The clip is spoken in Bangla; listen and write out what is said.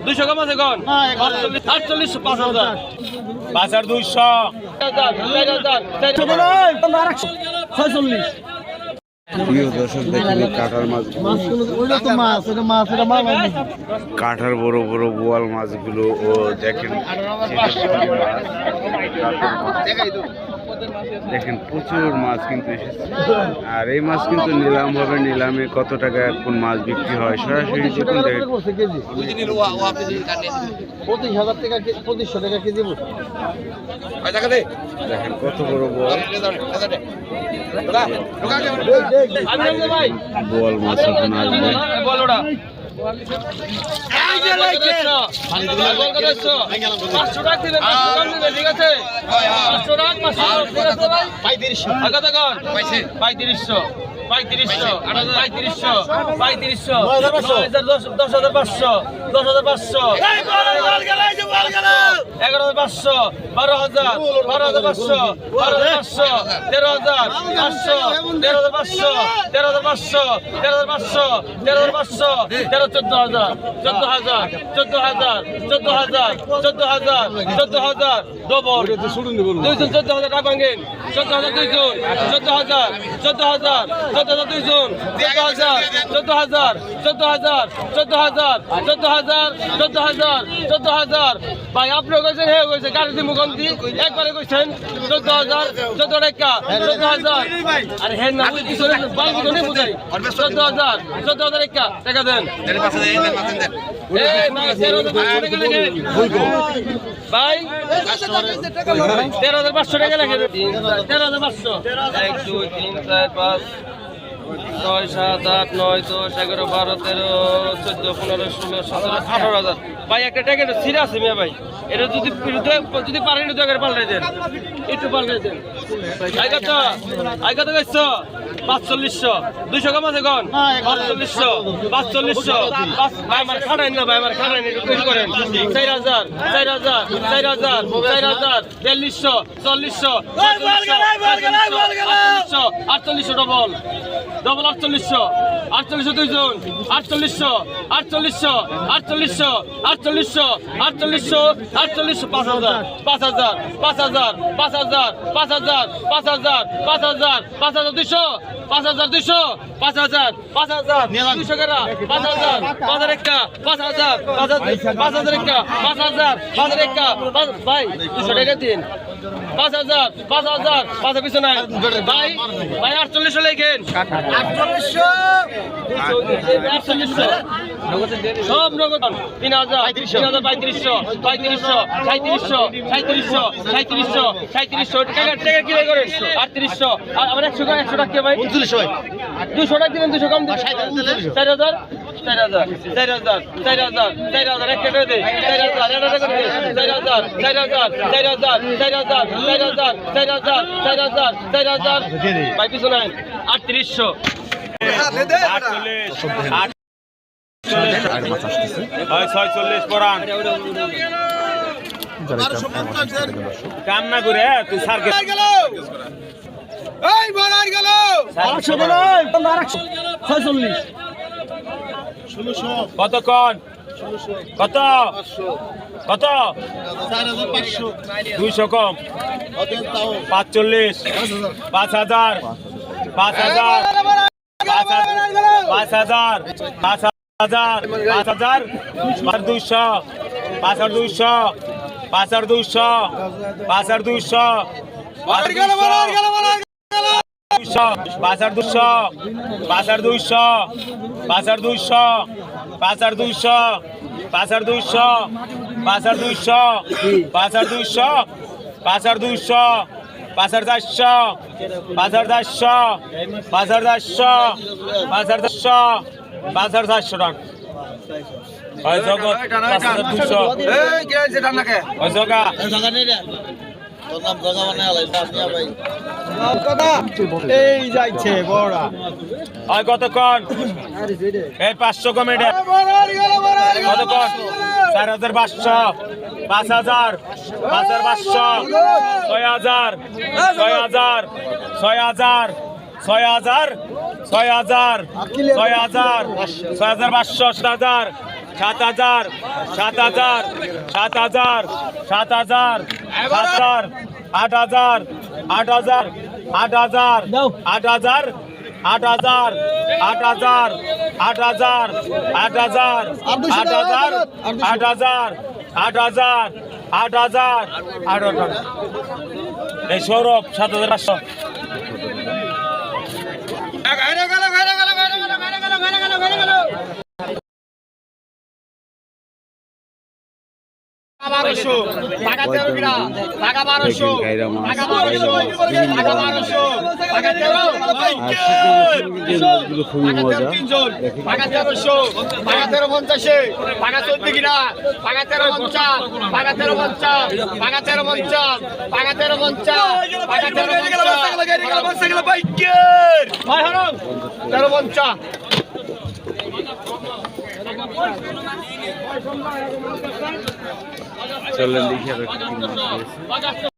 200 কম আছে কোন 48 5000 5200 46 প্রিয় দর্শক দেখুন কাঁটার মাছ কাঁটার বড় বড় বোয়াল মাছগুলো ও দেখেন দেখেন প্রচুর মাছ কিন্তু এসেছে আর এই মাছ কিন্তু নিলাম হবে নিলামে কত টাকা কোন মাছ বিক্রি হয় সরাসরি দেখুন দেখেন 25,000 টাকা 2500 টাকা কেজি দেখেন কত বড় বোয়াল বোয়াল মাছ এখন আসবে পঁয়ত্রিশশো 10,500 11,500 12,500 12,500 12,500 13,500 13,500 13,500 13,500 14,000 14,000 ডবল 14,000 টাকা ভাঙেন 14,200 14,000 ভাই আপনি কইছেন হে কইছে গাড়ি দি মুগন্তি একবারে কইছেন 14,000 14 টাকা 14,000 আরে হে না ওই কিছু বাকি তো নেই বুঝাই 14,000 টাকা দেন এই না 13,500 টাকা লাগে ভাই 13,500 টাকা লাগে 13,500 1 2 3 4 5 6 7 8 9 10 11 12 13 14 15 16 17 18,000 ভাই একটা টাকা ছিঁড়ে আছে মিয়া ভাই এটা যদি পারেন তো একবার পাল্টাই দেন একটু পাল্টাই দেন আইগা তো গেছো 4500 200 কম আছে কোন 4500 ভাই আমার খাড়াইন না ভাই আমার খাড়াইন একটু কই করেন 4,000 4200 4000 4800 ডবল 4800 দুইজন 4800 5,000 200 5,000 200 করা 5,000 একটা 5,000 একটা 5,000 একটা ভাই 200 টাকা দিন 5,000 পিছু নাই ভাই 48 লেখেন 48 সব নগদ 3,000 37,500 টাকা কি করেন 3800 আবার 100 টাকা ভাই 200 টাকা দিবেন 200 কম দিন 4,000 একটা করে দে 4,000 এটা করে দে 4,000 ভাই পিছু নাই 3800 46 পরান কাম না করে তুই সারকে এই বড়ার গেল 46 কত কোন কত 4,500 200 কম 45 5,000 5,400 টাকা এই যাইছে বড়া কতক্ষণ এই 500 কমে কতক্ষণ 4,500 5,000 5,500 6,000 6,000 6,000 6,000 6,000 6,500 7,000 7,000 7,000 7,000 7,000 7,000 8,000 8,000 8,000 8,000 8,000 8,000 8,000 8,000 8,000 8,000 8,000 8,000 8,000 এই সৌরভ 7,500 খুবই মজা। চলেন দেখি আর কি মাছ পেয়েছি।